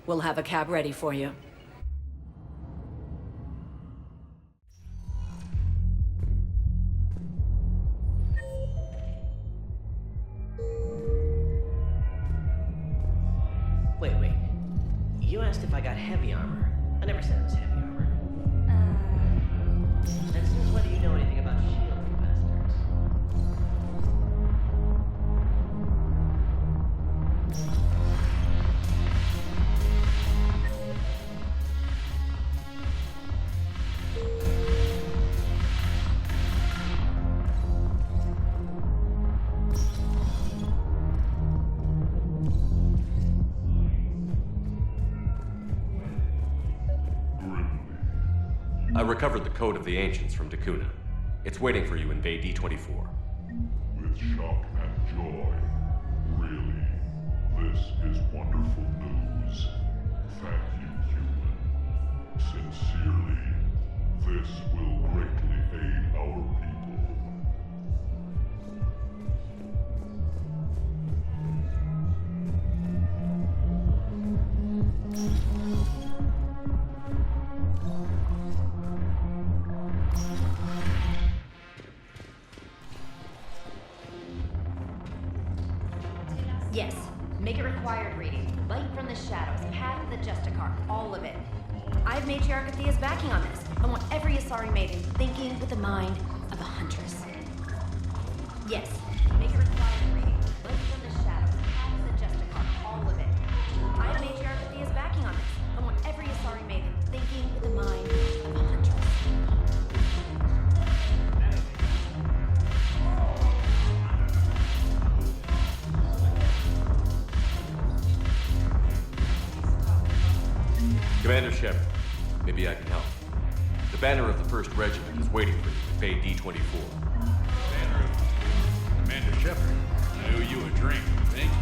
We'll have a cab ready for you. Wait. You asked if I got heavy armor. I never said it was heavy armor. And since when do you know anything about shield, you bastards? I recovered the Code of the Ancients from Dakuna. It's waiting for you in Bay D-24. With shock and joy. Really, this is wonderful news. Thank you, human. Sincerely, this will greatly aid our people. Yes. Make it required reading. Light from the shadows, path of the Justicar, all of it. I have Matriarch Athea's backing on this. I want every Asari maiden thinking with the mind of a huntress. Yes. Make it required reading. Light from the shadows, path of the Justicar, all of it. I have Matriarch Athea's backing on this. I want every Asari maiden thinking with the mind of a huntress. Commander Shepard, maybe I can help. The banner of the 1st Regiment is waiting for you at Bay D-24. Banner of Commander Shepard, I owe you a drink. Thank you.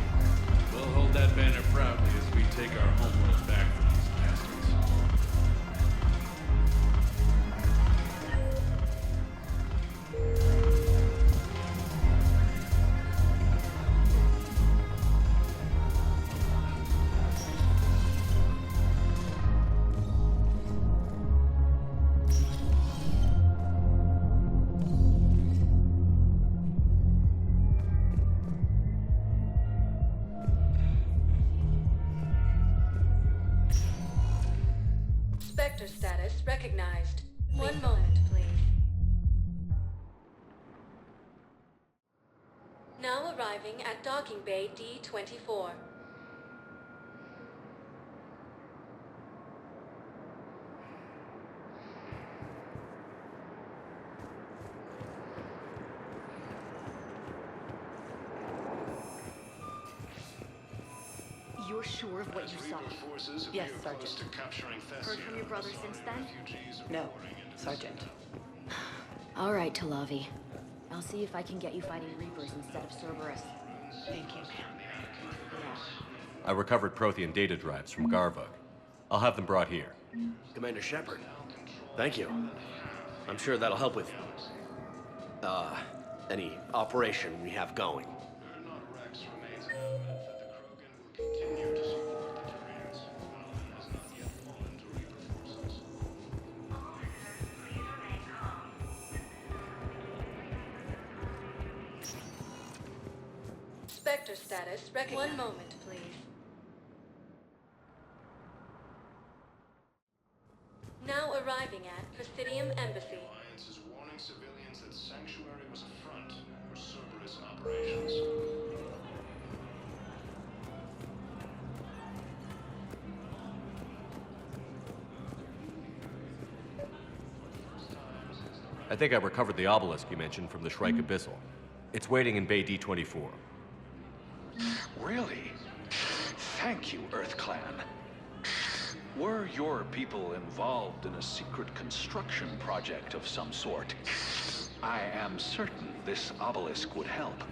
We'll hold that banner proudly as we take our homeworld back from these bastards. Spectre status recognized. One moment, please. Now arriving at docking bay D-24. You're sure of what you saw? Yes, Sergeant. Heard from your brother since then? No, Sergeant. All right, Talavi. I'll see if I can get you fighting Reapers instead of Cerberus. Thank you, ma'am. Yeah. I recovered Prothean data drives from Garvug. I'll have them brought here. Commander Shepard, thank you. I'm sure that'll help with, any operation we have going. Spectre status recognized. One moment, please. Now arriving at Presidium Embassy. Alliance is warning civilians that Sanctuary was a front for Cerberus operations. I think I recovered the obelisk you mentioned from the Shrike Abyssal. It's waiting in Bay D-24. Really? Thank you, Earth Clan. Were your people involved in a secret construction project of some sort, I am certain this obelisk would help.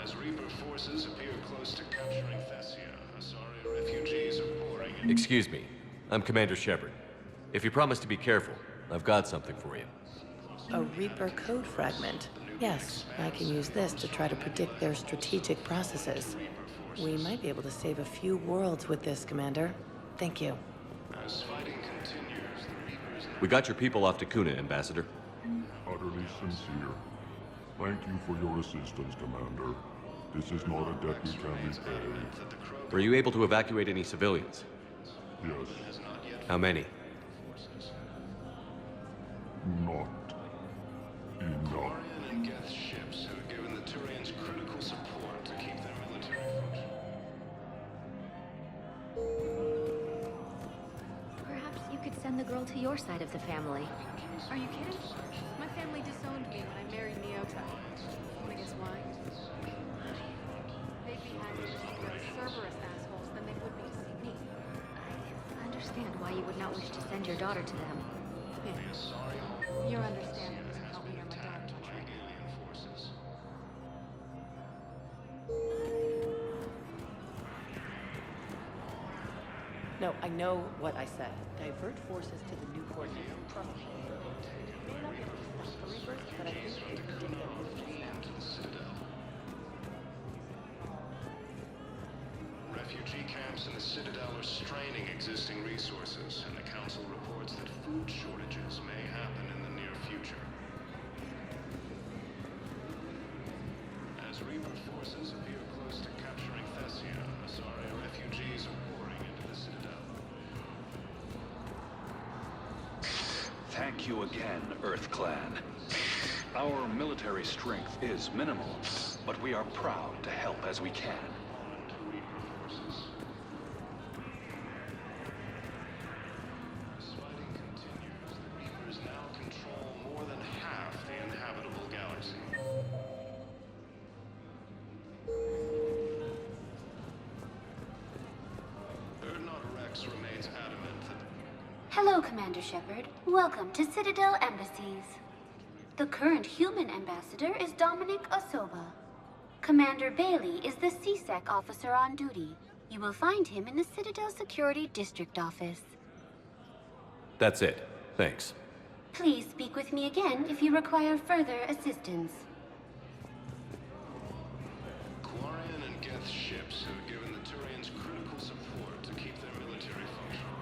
As Reaper forces appear close to capturing Thessia, Asari refugees are pouring in. Excuse me. I'm Commander Shepard. If you promise to be careful, I've got something for you. A Reaper code fragment. Yes, I can use this to try to predict their strategic processes. We might be able to save a few worlds with this, Commander. Thank you. As fighting continues, the Reapers We got your people off to Kuna, Ambassador. Utterly sincere. Thank you for your assistance, Commander. This is not a debt we can repay. Were you able to evacuate any civilians? Yes, How many? not enough. Orion and Geth's ships have given the Turians critical support to keep their military function. Perhaps you could send the girl to your side of the family. Are you kidding? My family disowned me when I married Neota. Wanna guess why? They'd be happier to see those Cerberus assholes than they would be to see me. I understand why you would not wish to send your daughter to them. Yeah. Your understanding doesn't help me or my daughter much right now. Alien forces. No, I know what I said. Divert forces to the new coordinates. Trust me. May not be able to stop the Reapers, but I think we can predict their movements now. To the Citadel. Refugee camps in the Citadel are straining existing resources, and the Council reports that food shortages may happen in the near future. As Reaper forces appear close to capturing Thessia, Asari refugees are pouring into the Citadel. Thank you again, Earth Clan. Our military strength is minimal, but we are proud to help as we can. To Reaper forces. As fighting continues, the Reapers now control more than half the inhabitable galaxy. Erdnot Rex remains adamant that Hello, Commander Shepard. Welcome to Citadel Embassies. The current human ambassador is Dominic Osoba. Commander Bailey is the CSEC officer on duty. You will find him in the Citadel Security District office. That's it. Thanks. Please speak with me again if you require further assistance. Quarian and Geth's ships have given the Turians critical support to keep their military functional.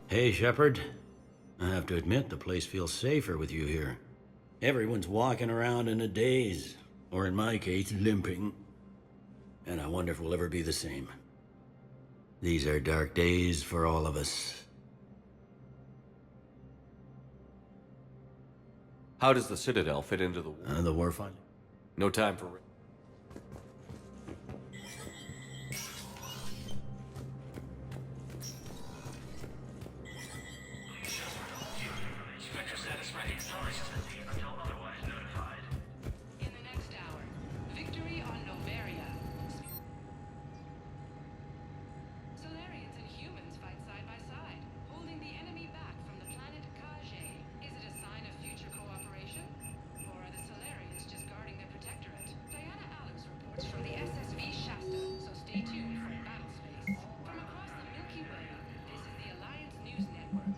Hey, Shepard. I have to admit, the place feels safer with you here. Everyone's walking around in a daze, or in my case, limping. And I wonder if we'll ever be the same. These are dark days for all of us. How does the Citadel fit into the war? The war fund? No time for... In the next hour, victory on Noveria. Solarians and humans fight side by side, holding the enemy back from the planet Kage. Is it a sign of future cooperation? Or are the Solarians just guarding their protectorate? Diana Alex reports from the SSV Shasta, so stay tuned for battle space. From across the Milky Way, this is the Alliance News Network.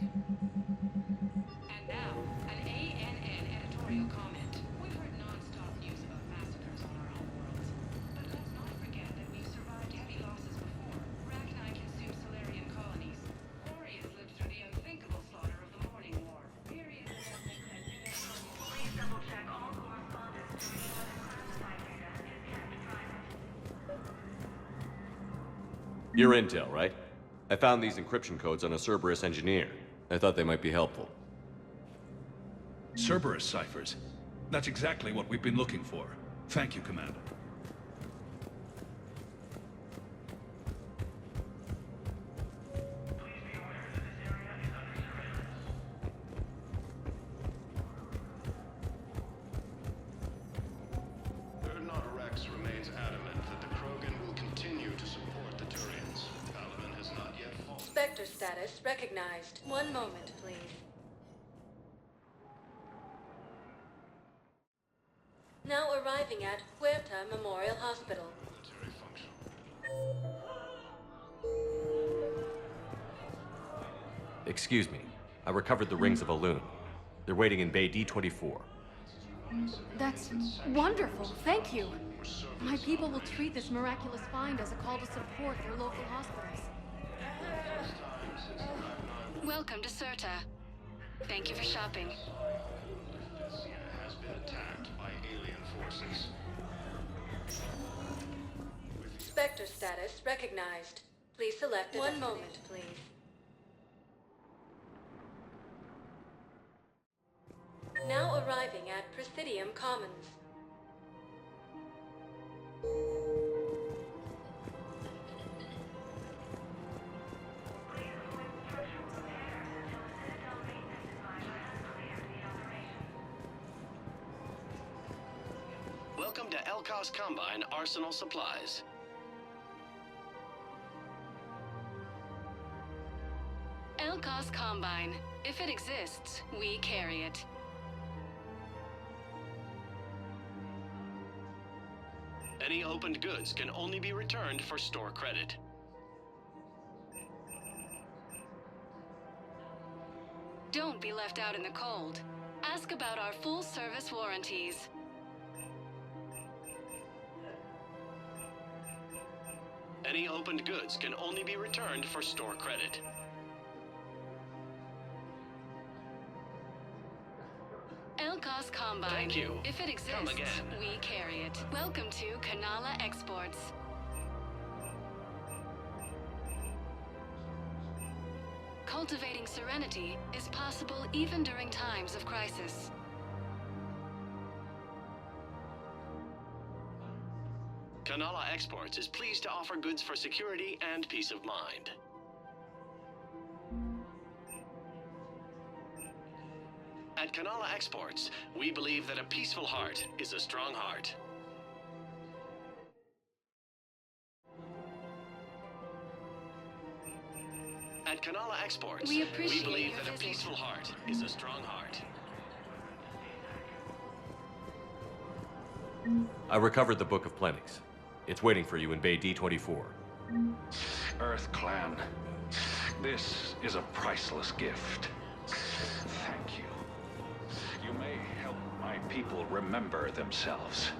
And now, an ANN editorial comment. We've heard non-stop news about massacres on our home worlds. But let's not forget that we've survived heavy losses before. Rachni consumed Solarian colonies. Warriors lived through the unthinkable slaughter of the Morning War. Periods of ethnic cleansing. Please double-check all correspondence to the unclassified data is kept private. Your intel, right? I found these encryption codes on a Cerberus engineer. I thought they might be helpful. Cerberus ciphers. That's exactly what we've been looking for. Thank you, Commander. Erdnot Rex remains adamant that the Krogan will continue to support the Turians. Paladin has not yet fallen. Spectre status recognized. One moment, please. Now arriving at Huerta Memorial Hospital. The Excuse me. I recovered the rings of Elune. They're waiting in Bay D-24. That's wonderful. Thank you. My people will treat this miraculous find as a call to support their local hospitals. Welcome to Certa. Thank you for shopping. Has been attacked by alien forces. Spectre status recognized. Please select one moment, please. Now arriving at Presidium Commons. Welcome to Elkos Combine Arsenal Supplies. Elkos Combine. If it exists, we carry it. Any opened goods can only be returned for store credit. Don't be left out in the cold. Ask about our full-service warranties. Any opened goods can only be returned for store credit. Elkos Combine. Thank you. If it exists, Come again. we carry it. Welcome to Kanala Exports. Cultivating serenity is possible even during times of crisis. Kanala Exports is pleased to offer goods for security and peace of mind. At Kanala Exports, we believe that a peaceful heart is a strong heart. At Kanala Exports, We appreciate believe your that a visit. peaceful heart is a strong heart. I recovered the Book of Plenix. It's waiting for you in Bay D-24. Earth Clan, this is a priceless gift. Thank you. You may help my people remember themselves.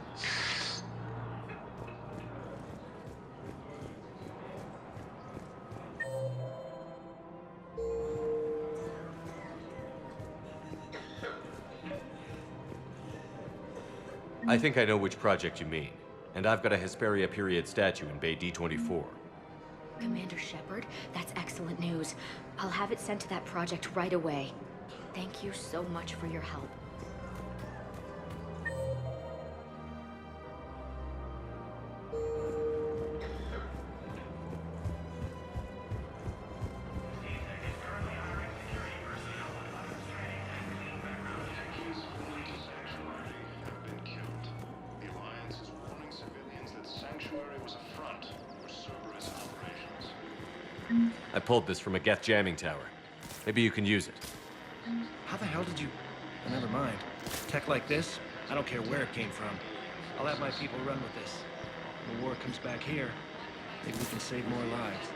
I think I know which project you mean. And I've got a Hesperia period statue in Bay D-24. Commander Shepard, that's excellent news. I'll have it sent to that project right away. Thank you so much for your help. I pulled this from a Geth jamming tower. Maybe you can use it. How the hell did you... Never mind. Tech like this, I don't care where it came from. I'll have my people run with this. When the war comes back here, maybe we can save more lives.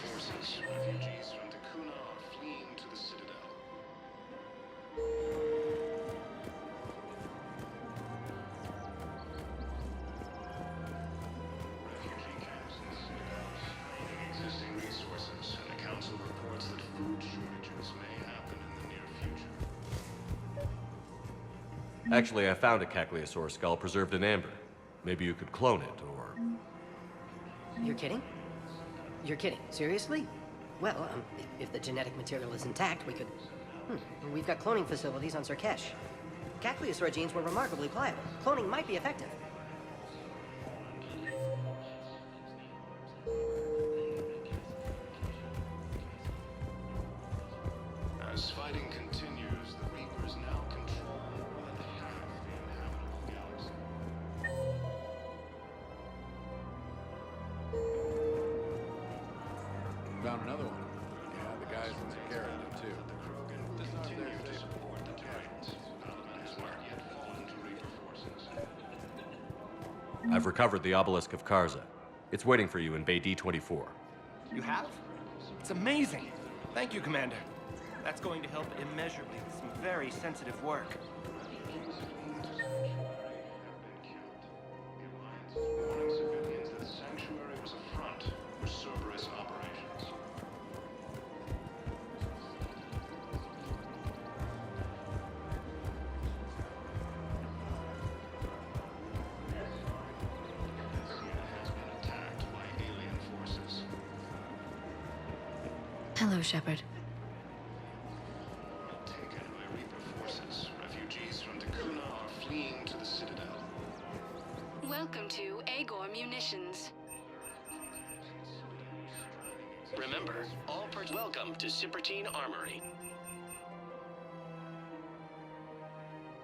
Forces, refugees from Takuna are fleeing to the Citadel. Refugee camps in the Citadel, existing resources, and the Council reports that food shortages may happen in the near future. Actually, I found a Caccleosaur skull preserved in amber. Maybe you could clone it, or... You're kidding? You're kidding. Seriously? Well, if the genetic material is intact, we could... We've got cloning facilities on Surkesh. Caccleosaur genes were remarkably pliable. Cloning might be effective. As fighting continues, the Reapers now control more than half the inhabitable galaxy. Found another one. Yeah, the guys in the carrot did too. Just not there Continue to today. support the Titans. Paladin has not yet fallen to Reaper forces. I've recovered the Obelisk of Karza. It's waiting for you in Bay D-24. You have? It's amazing. Thank you, Commander. That's going to help immeasurably with some very sensitive work. Warning civilians that the sanctuary was a front for Cerberus operations. Has been attacked by alien forces. Hello, Shepard. Taken by Reaper forces, refugees from Dakuna are fleeing to the Citadel. Welcome to Agor Munitions. Remember, welcome to Cipertine Armory.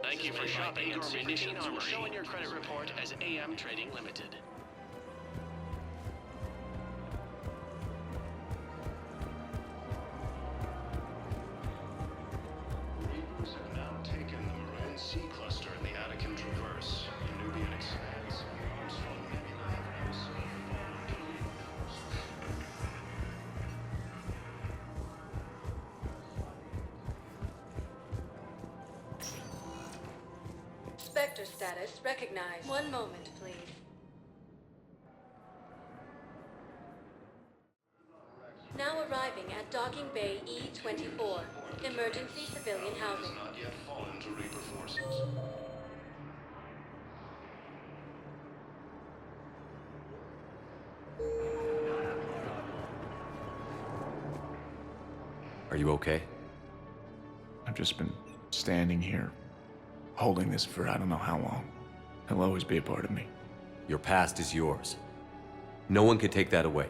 Thank you for shopping at Cipertine Armory. Show in your credit report as AM Trading Limited. Reapers have now taken the Maroon Sea cluster in the Attican Traverse. The Nubian expanse of useful nebula have now served. Spectre status recognized. One moment, please. Now arriving at Docking Bay E-24. Emergency civilian housing. Has not yet fallen to Reaper forces. Are you okay? I've just been standing here, holding this for I don't know how long. It'll always be a part of me. Your past is yours. No one can take that away.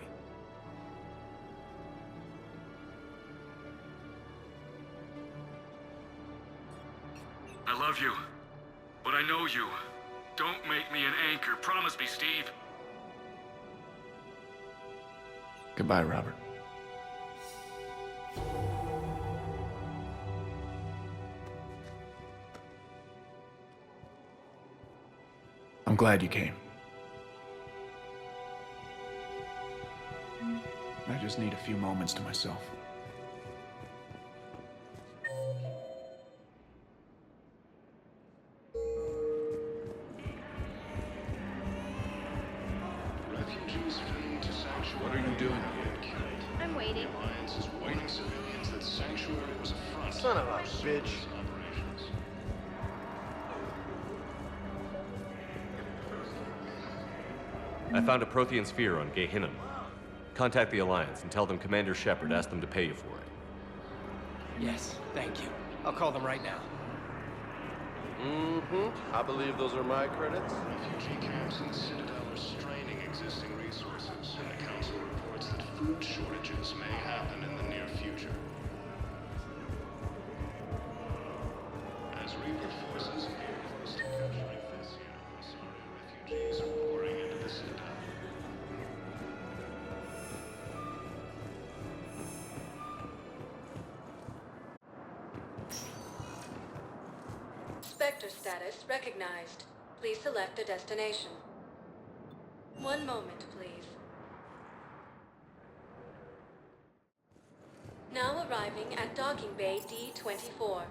I love you, but I know you. Don't make me an anchor. Promise me, Steve. Goodbye, Robert. I'm glad you came. I just need a few moments to myself. Refugees fleeing to Sanctuary. What are you doing? I'm waiting. The Alliance is warning civilians that Sanctuary was a front. Son of a for bitch. Cerberus operations. I found a Prothean sphere on Gehinnom. Contact the Alliance and tell them Commander Shepard asked them to pay you for it. Yes, thank you. I'll call them right now. I believe those are my credits. Refugee camps in Citadel are straining existing resources, and the Council reports that food shortages may happen in the near future. As Reaper forces appear close to capturing Thessia, Asari refugees are pouring into the Citadel. Spectre status recognized. Please select a destination. One moment, please. Now arriving at Docking Bay D-24.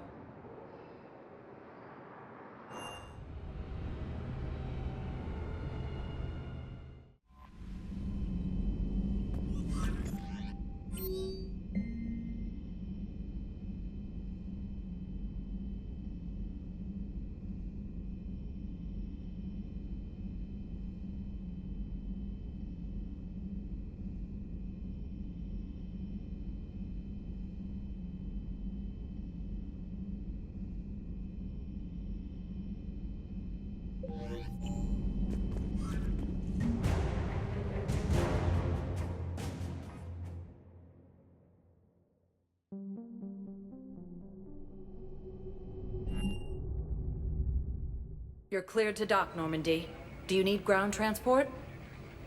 You're cleared to dock, Normandy. Do you need ground transport?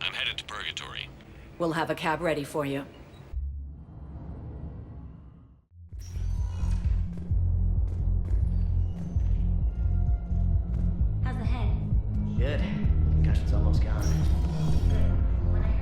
I'm headed to Purgatory. We'll have a cab ready for you. How's the head? Good. Concussion's almost gone. When I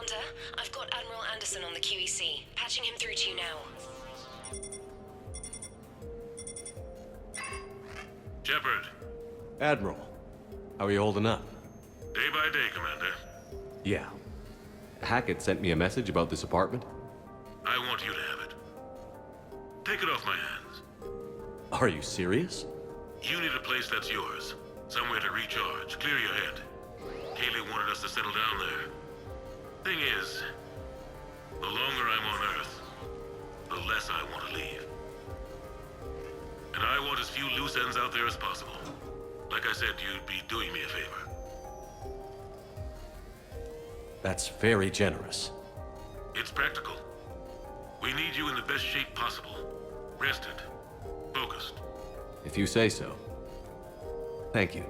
Commander. I've got Admiral Anderson on the QEC. Patching him through to you now. Shepard, Admiral, how are you holding up? day by day, Commander. Yeah. Hackett sent me a message about this apartment. I want you to have it. Take it off my hands. Are you serious? You need a place that's yours. Somewhere to recharge, clear your head. Kaylee wanted us to settle down there. Thing is, the longer I'm on Earth, the less I want to leave. And I want as few loose ends out there as possible. Like I said, you'd be doing me a favor. That's very generous. It's practical. We need you in the best shape possible. Rested. Focused. If you say so. Thank you.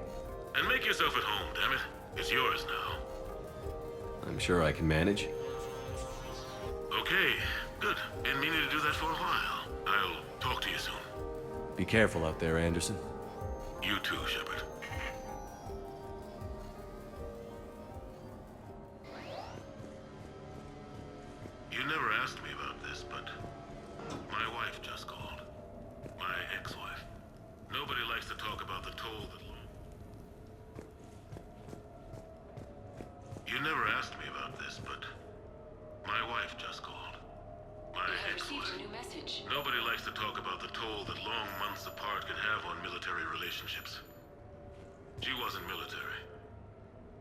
And make yourself at home, damn it. It's yours now. I'm sure I can manage. Okay, good. Been meaning to do that for a while. I'll talk to you soon. Be careful out there, Anderson. You too, Shepard. You never asked me about this, but my wife just called. My ex-wife. Nobody likes to talk about the toll that... You never asked me about this, but my wife just called. My ex-wife. A new message. Nobody likes to talk about the toll that long months apart can have on military relationships. She wasn't military.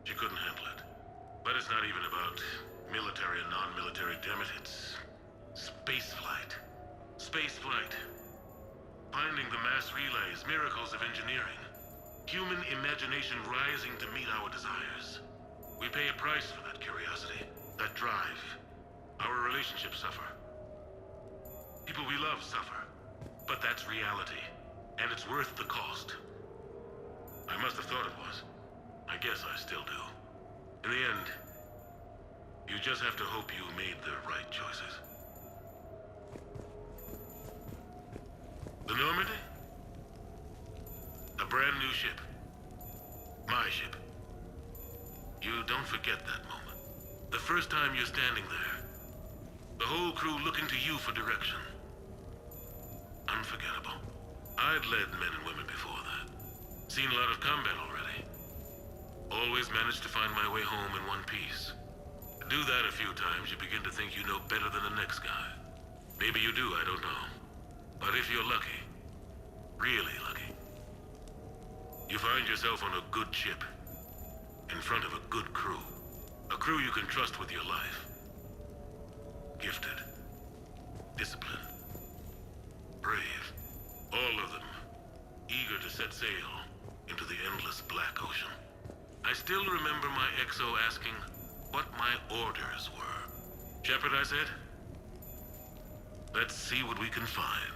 She couldn't handle it. But it's not even about military and non-military, damn it. It's space flight. Space flight. Finding the mass relays, miracles of engineering. Human imagination rising to meet our desires. We pay a price for that curiosity, that drive. Our relationships suffer. People we love suffer. But that's reality. And it's worth the cost. I must have thought it was. I guess I still do. In the end, you just have to hope you made the right choices. The Normandy? A brand new ship. My ship. You don't forget that moment. The first time you're standing there. The whole crew looking to you for direction. Unforgettable. I'd led men and women before that. Seen a lot of combat already. Always managed to find my way home in one piece. Do that a few times, you begin to think you know better than the next guy. Maybe you do, I don't know. But if you're lucky, really lucky, you find yourself on a good ship, in front of a good crew. A crew you can trust with your life. Gifted. Disciplined. Brave. All of them. Eager to set sail into the endless black ocean. I still remember my XO asking what my orders were. Shepard, I said, let's see what we can find.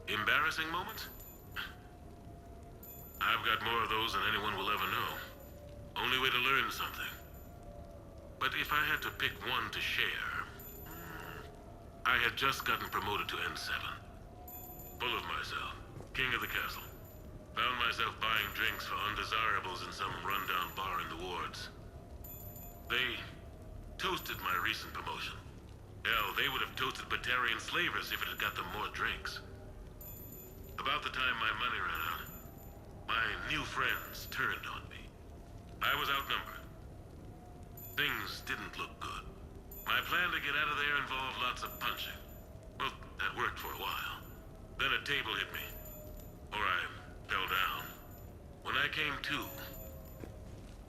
Embarrassing moments? I've got more of those than anyone will ever know. Only way to learn something. But if I had to pick one to share, I had just gotten promoted to N7. Full of myself. King of the castle. Found myself buying drinks for undesirables in some rundown bar in the wards. They toasted my recent promotion. Hell, they would have toasted Batarian slavers if it had got them more drinks. About the time my money ran out, my new friends turned on me. I was outnumbered. Things didn't look good. My plan to get out of there involved lots of punching. Well, that worked for a while. Then a table hit me. Or I fell down. When I came to,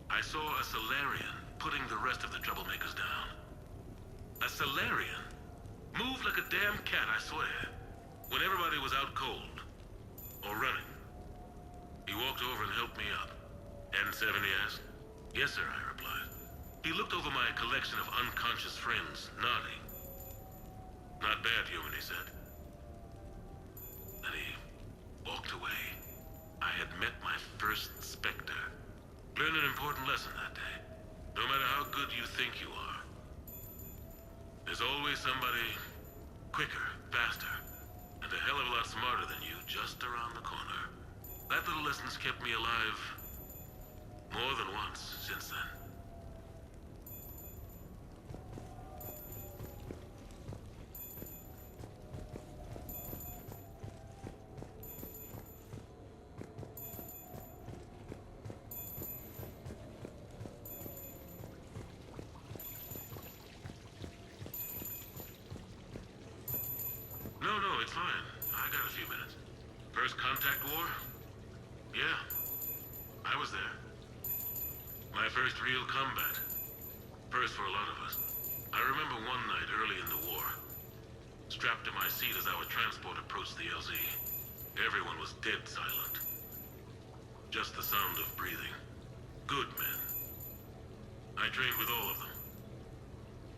I saw a Solarian putting the rest of the troublemakers down. A Solarian? Moved like a damn cat, I swear. When everybody was out cold. Or running. He walked over and helped me up. N7, he asked. Yes, sir, I replied. He looked over my collection of unconscious friends, nodding. Not bad, human, he said. Then he walked away. I had met my first Spectre. Learned an important lesson that day. No matter how good you think you are, there's always somebody quicker, faster, and a hell of a lot smarter than you just around the corner. That little lesson's kept me alive more than once since then. No, it's fine. I got a few minutes. First contact war? Yeah, I was there. My first real combat. First for a lot of us. I remember one night early in the war. Strapped to my seat as our transport approached the LZ. Everyone was dead silent. Just the sound of breathing. Good men. I trained with all of them.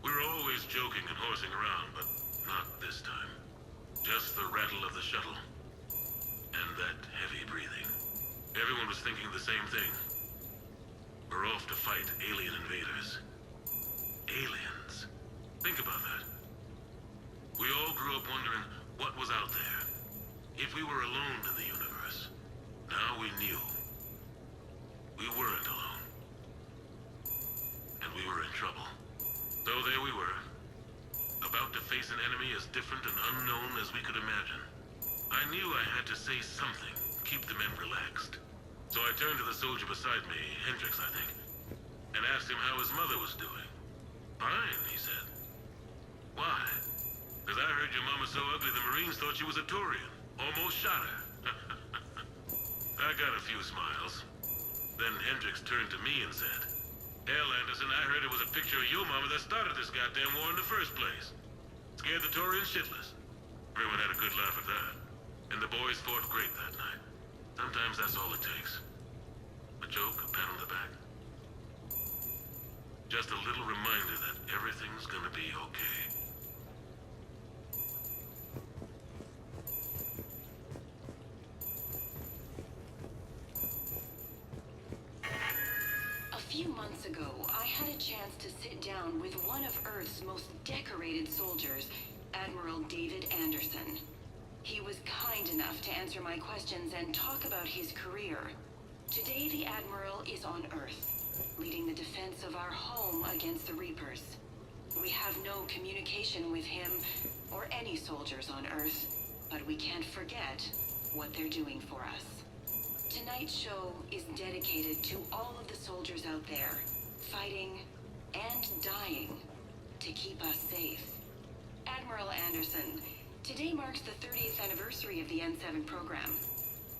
We were always joking and horsing around, but not this time. Just the rattle of the shuttle. And that heavy breathing. Everyone was thinking the same thing. We're off to fight alien invaders. Aliens. Think about that. We all grew up wondering what was out there. If we were alone in the universe. Now we knew. We weren't alone. And we were in trouble. So there we were. About to face an enemy as different and unknown as we could imagine. I knew I had to say something, keep the men relaxed. So I turned to the soldier beside me, Hendricks, I think, and asked him how his mother was doing. Fine, he said. Why? Because I heard your mama so ugly the Marines thought she was a Turian. Almost shot her. I got a few smiles. Then Hendricks turned to me and said, "Hell, Anderson, I heard it was a picture of your mama that started this goddamn war in the first place. Scared the Turians shitless." Everyone had a good laugh at that. And the boys fought great that night. Sometimes that's all it takes. A joke, a pat on the back. Just a little reminder that everything's gonna be okay. A few months ago, I had a chance to sit down with one of Earth's most decorated soldiers, Admiral David Anderson. He was kind enough to answer my questions and talk about his career. Today, the Admiral is on Earth, leading the defense of our home against the Reapers. We have no communication with him or any soldiers on Earth, but we can't forget what they're doing for us. Tonight's show is dedicated to all of the soldiers out there, fighting and dying to keep us safe. Admiral Anderson, today marks the 30th anniversary of the N7 program.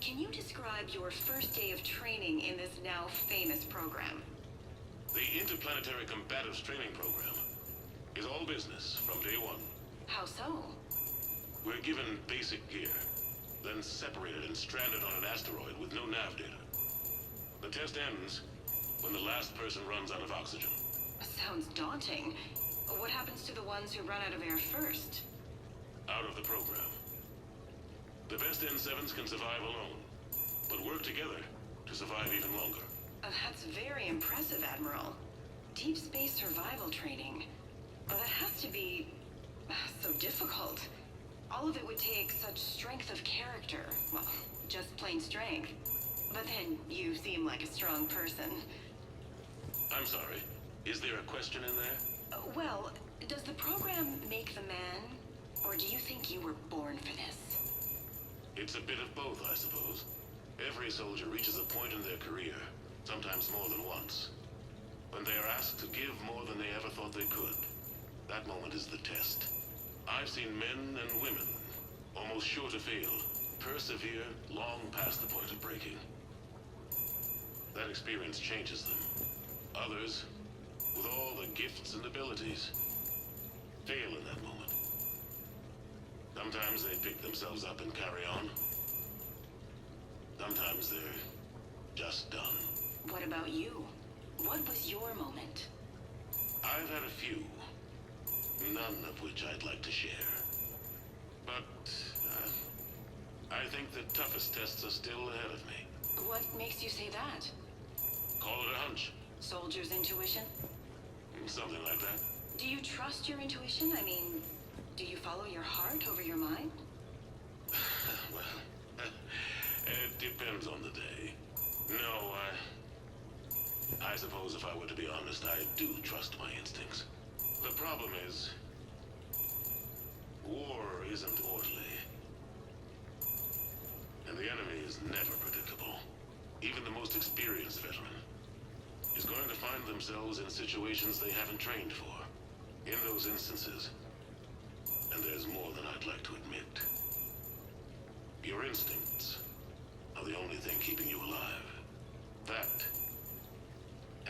Can you describe your first day of training in this now famous program? The Interplanetary Combatives Training Program is all business from day one. How so? We're given basic gear, then separated and stranded on an asteroid with no nav data. The test ends when the last person runs out of oxygen. Sounds daunting. What happens to the ones who run out of air first? Out of the program. The best N7s can survive alone, but work together to survive even longer. That's very impressive, Admiral. Deep space survival training. That has to be so difficult. All of it would take such strength of character. Well, just plain strength. But then you seem like a strong person. I'm sorry. Is there a question in there? Well, does the program make the man? Or do you think you were born for this? It's a bit of both, I suppose. Every soldier reaches a point in their career, sometimes more than once, when they are asked to give more than they ever thought they could. That moment is the test. I've seen men and women, almost sure to fail, persevere long past the point of breaking. That experience changes them. Others, with all the gifts and abilities, fail in that moment. Sometimes they pick themselves up and carry on. Sometimes they're just done. What about you? What was your moment? I've had a few, none of which I'd like to share. But I think the toughest tests are still ahead of me. What makes you say that? Call it a hunch. Soldier's intuition? Something like that. Do you trust your intuition? I mean, Do you follow your heart over your mind? Well, it depends on the day. No, I suppose if I were to be honest, I do trust my instincts. The problem is, war isn't orderly. And the enemy is never predictable. Even the most experienced veteran is going to find themselves in situations they haven't trained for. In those instances, and there's more than I'd like to admit, your instincts are the only thing keeping you alive. That,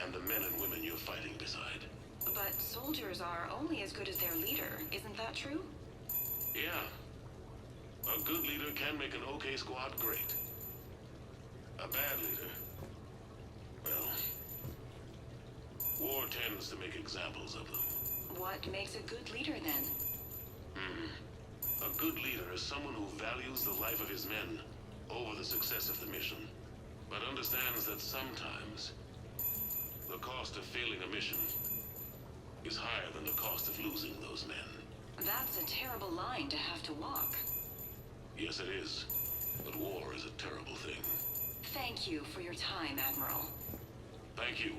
and the men and women you're fighting beside. But soldiers are only as good as their leader, isn't that true? Yeah. A good leader can make an okay squad great. A bad leader, well, war tends to make examples of them. What makes a good leader, then? A good leader is someone who values the life of his men over the success of the mission, but understands that sometimes the cost of failing a mission is higher than the cost of losing those men. That's a terrible line to have to walk. Yes, it is. But war is a terrible thing. Thank you for your time, Admiral. Thank you.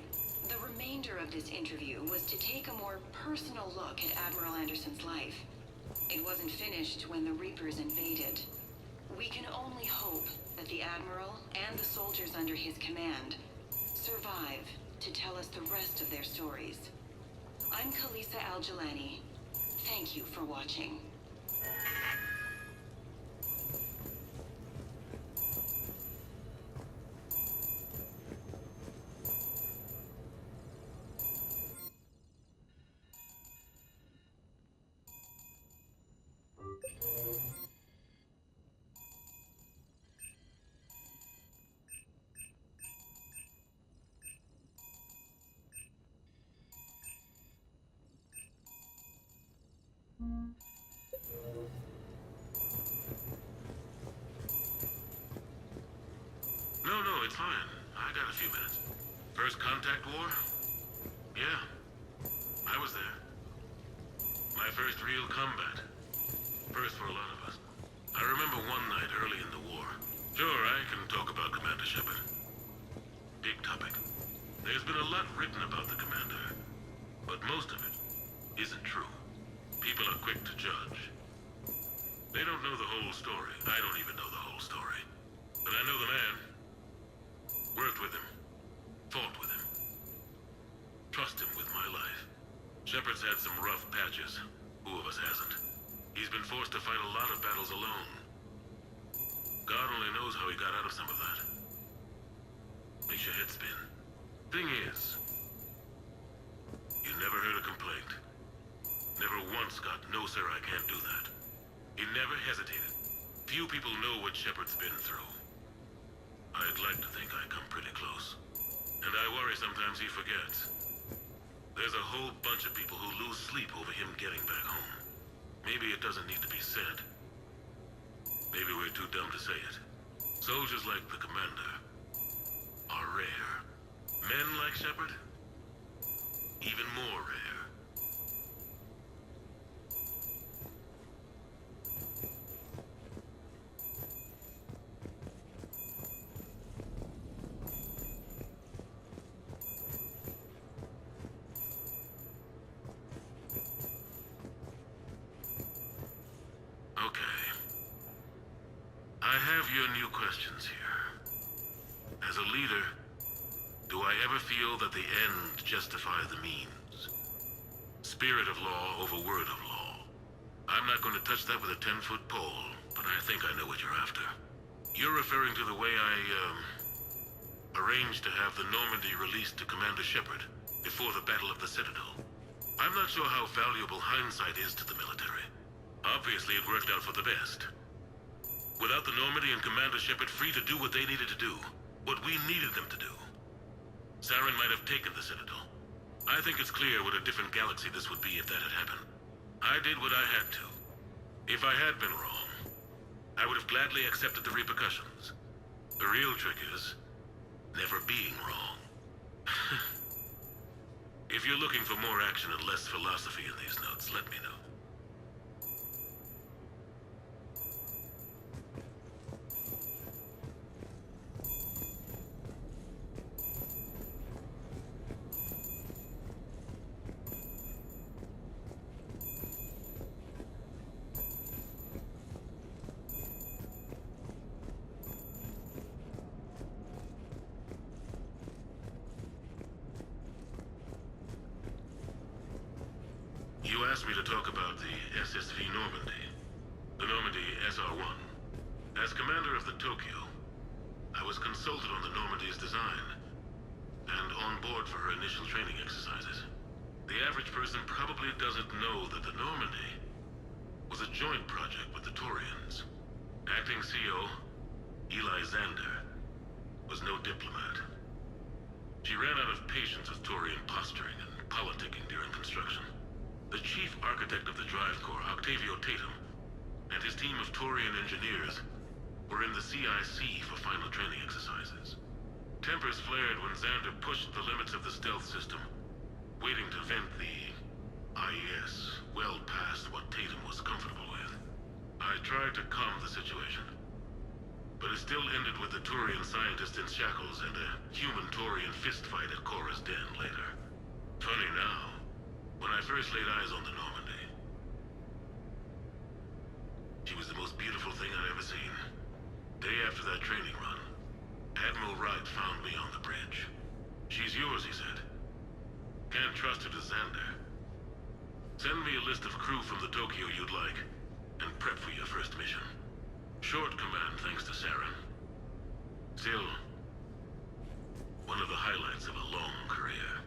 The remainder of this interview was to take a more personal look at Admiral Anderson's life. It wasn't finished when the Reapers invaded. We can only hope that the Admiral and the soldiers under his command survive to tell us the rest of their stories. I'm Kalisa Al-Jalani. Thank you for watching. No, it's fine. I got a few minutes. First contact war? Yeah. I was there. My first real combat. First for a lot of us. I remember one night early in the war. Sure, I can talk about Commander Shepard. Big topic. There's been a lot written about the commander, but most of it isn't true. People are quick to judge. They don't know the whole story. I don't even know the whole story. But I know the man. Worked with him. Fought with him. Trust him with my life. Shepard's had some rough patches. Who of us hasn't? He's been forced to fight a lot of battles alone. God only knows how he got out of some of that. Makes your head spin. Thing is, you never heard a complaint. Never once got, "No, sir, I can't do that." He never hesitated. Few people know what Shepard's been through. I'd like to think I come pretty close. And I worry sometimes he forgets. There's a whole bunch of people who lose sleep over him getting back home. Maybe it doesn't need to be said. Maybe we're too dumb to say it. Soldiers like the commander are rare. Men like Shepard, even more rare. Okay. I have your new questions here. As a leader, do I ever feel that the end justify the means? Spirit of law over word of law. I'm not going to touch that with a 10-foot pole, but I think I know what you're after. You're referring to the way I, arranged to have the Normandy released to Commander Shepard before the Battle of the Citadel. I'm not sure how valuable hindsight is to the military. Obviously, it worked out for the best. Without the Normandy and Commander Shepard free to do what they needed to do, what we needed them to do, Saren might have taken the Citadel. I think it's clear what a different galaxy this would be if that had happened. I did what I had to. If I had been wrong, I would have gladly accepted the repercussions. The real trick is never being wrong. If you're looking for more action and less philosophy in these notes, let me know. asked me to talk about the SSV Normandy. The Normandy SR-1. As commander of the Tokyo, I was consulted on the Normandy's design, and on board for her initial training exercises. The average person probably doesn't know that the Normandy was a joint project with the Taurians. Acting CO, Eli Xander, was no diplomat. She ran out of patience with Taurian posturing and politicking during construction. The chief architect of the drive core, Octavio Tatum, and his team of Taurian engineers were in the CIC for final training exercises. Tempers flared when Xander pushed the limits of the stealth system, waiting to vent the IES well past what Tatum was comfortable with. I tried to calm the situation, but it still ended with the Taurian scientist in shackles and a human Taurian fistfight at Cora's den later. Funny now, when I first laid eyes on the Normandy, she was the most beautiful thing I'd ever seen. Day after that training run, Admiral Wright found me on the bridge. She's yours, he said. Can't trust her to Xander. Send me a list of crew from the Tokyo you'd like, and prep for your first mission. Short command thanks to Saren. Still, one of the highlights of a long career.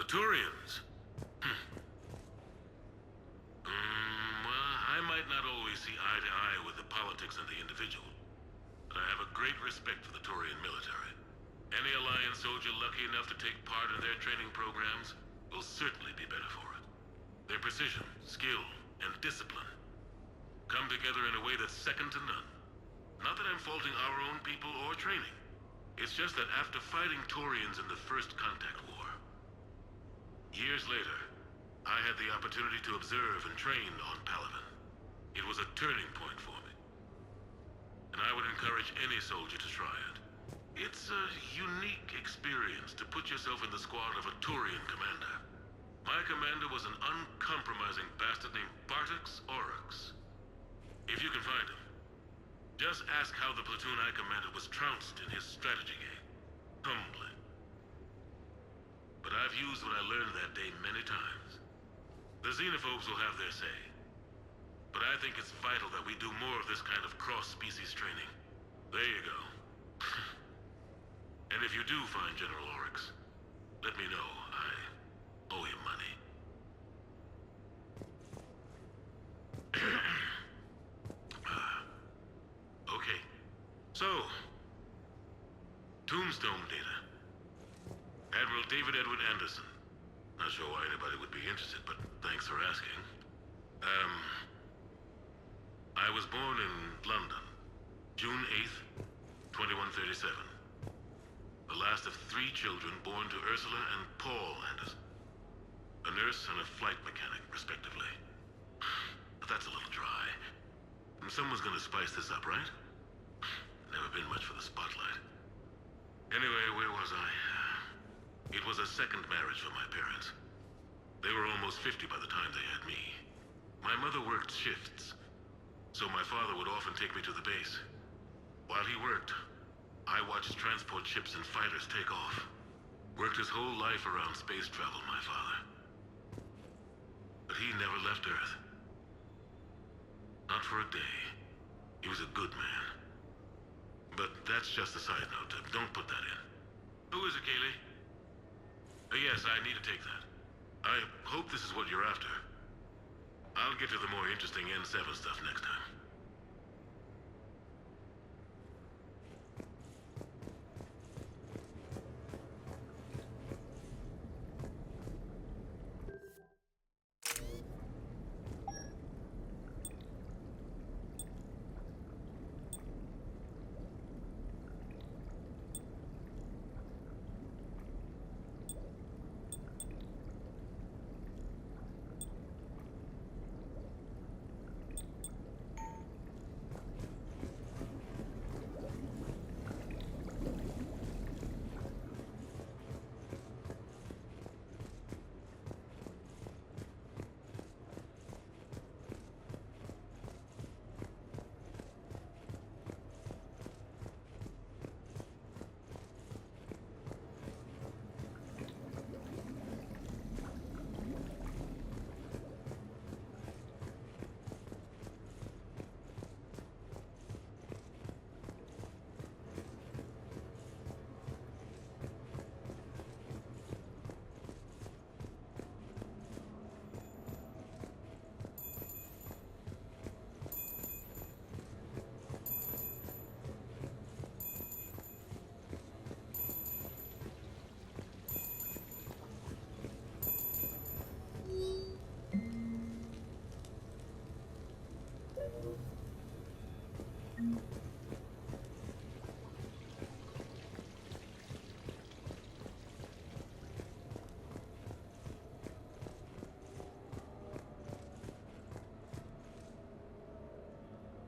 Turians? Well, I might not always see eye to eye with the politics and the individual, but I have a great respect for the Turian military. Any Alliance soldier lucky enough to take part in their training programs will certainly be better for it. Their precision, skill, and discipline come together in a way that's second to none. Not that I'm faulting our own people or training. It's just that after fighting Turians in the First Contact War, years later, I had the opportunity to observe and train on Palaven. It was a turning point for me, and I would encourage any soldier to try it. It's a unique experience to put yourself in the squad of a Turian commander. My commander was an uncompromising bastard named Bartix Oryx. If you can find him, just ask how the platoon I commanded was trounced in his strategy game. Humbling. But I've used what I learned that day many times. The xenophobes will have their say. But I think it's vital that we do more of this kind of cross-species training. There you go. And if you do find General Oryx, let me know. I owe him money. Okay. So, Tombstone data. Admiral David Edward Anderson. Not sure why anybody would be interested, but thanks for asking. I was born in London, June 8th, 2137. The last of 3 children born to Ursula and Paul Anderson. A nurse and a flight mechanic, respectively. But that's a little dry. And someone's gonna spice this up, right? Never been much for the spotlight. Anyway, where was I? It was a second marriage for my parents. They were almost 50 by the time they had me. My mother worked shifts, so my father would often take me to the base. While he worked, I watched transport ships and fighters take off. Worked his whole life around space travel, my father. But he never left Earth. Not for a day. He was a good man. But that's just a side note. Don't put that in. Who is it, Kaylee? Yes, I need to take that. I hope this is what you're after. I'll get to the more interesting N7 stuff next time.